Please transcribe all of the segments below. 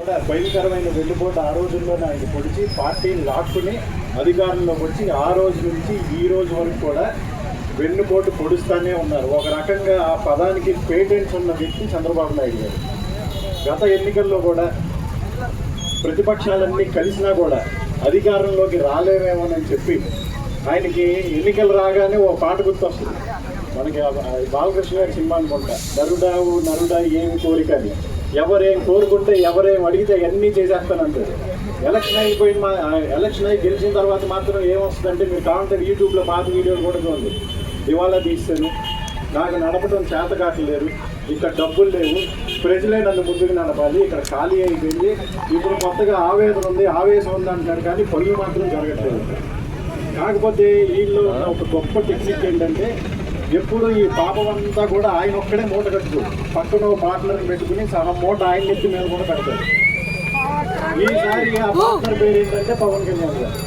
కూడా భయంకరమైన వెన్నుపోటు ఆ రోజుల్లోనే ఆయన పొడిచి పార్టీని లాక్కుని అధికారంలోకి వచ్చి ఆ రోజు నుంచి ఈ రోజు వరకు కూడా వెన్నుపోటు పొడుస్తూనే ఉన్నారు. ఒక రకంగా ఆ పదానికి పేటెంట్స్ ఉన్న వ్యక్తి చంద్రబాబు నాయుడు గారు. గత ఎన్నికల్లో కూడా ప్రతిపక్షాలన్నీ కలిసినా కూడా అధికారంలోకి రాలేమేమోనని చెప్పి ఆయనకి ఎన్నికలు రాగానే ఓ పాట గుర్తొస్తుంది మనకి. బాలకృష్ణ గారి సినిమా అనుకుంటా, నరుడా ఏమి కోరిక అని. ఎవరేం కోరుకుంటే ఎవరేం అడిగితే అన్నీ చేసేస్తానంటారు. ఎలక్షన్ అయి గెలిచిన తర్వాత మాత్రం ఏమొస్తుందంటే మీరు కావాలంటే యూట్యూబ్లో పాత వీడియోలు కూడా చూడండి. దివాళా తీస్తాను, నాకు నడపడం చేత కావట్లేదు, ఇక్కడ డబ్బులు లేవు, ప్రజలే నన్ను ముందుకు నడపాలి, ఇక్కడ ఖాళీ అయిపోయింది, ఇప్పుడు కొత్తగా ఆవేదన ఉంది, ఆవేశం ఉంది అంటారు, కానీ పనులు మాత్రం జరగట్లేదు. కాకపోతే వీళ్ళు ఒక గొప్ప టెక్నిక్ ఏంటంటే ఎప్పుడు ఈ పాపం అంతా కూడా ఆయన ఒక్కడే మూట కట్టుకో, పక్కన పార్ట్నర్ని పెట్టుకుని సగం మూట ఆయన నెత్తి మీద కూడా కడతారు. ఈసారి ఆ పార్ట్నర్ పేరు ఏంటంటే పవన్ కళ్యాణ్ గారు.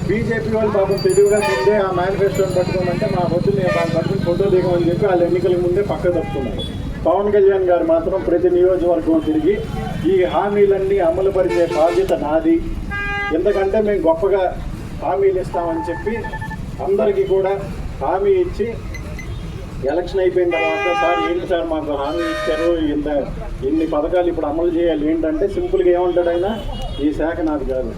బీజేపీ వాళ్ళు పాపం తెలివిగా ముందే ఆ మేనిఫెస్టోని పట్టుకోమంటే మా వద్దు మేము దాన్ని పట్టుకుని ఫోటో దిగమని చెప్పి వాళ్ళు ఎన్నికల ముందే పక్క తప్పుకున్నారు. పవన్ కళ్యాణ్ గారు మాత్రం ప్రతి నియోజకవర్గం తిరిగి ఈ హామీలన్నీ అమలు పరిచే బాధ్యత నాది, ఎందుకంటే మేము గొప్పగా హామీలు ఇస్తామని చెప్పి అందరికీ కూడా హామీ ఇచ్చి ఎలక్షన్ అయిపోయిన తర్వాత సార్ ఏంటి సార్ మాకు హామీ ఇచ్చారు, ఇన్ని పథకాలు ఇప్పుడు అమలు చేయాలి ఏంటంటే సింపుల్గా ఏమంటాడు ఆయన, ఈ శాఖ నాది కాదు,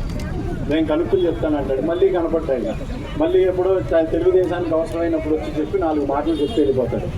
నేను కనుక్కుని చెప్తానంటాడు. మళ్ళీ కనపడ్డాయి, మళ్ళీ ఎప్పుడో తెలుగుదేశానికి అవసరమైనప్పుడు వచ్చి చెప్పి 4 మాటలు చెప్పి వెళ్ళిపోతాడు.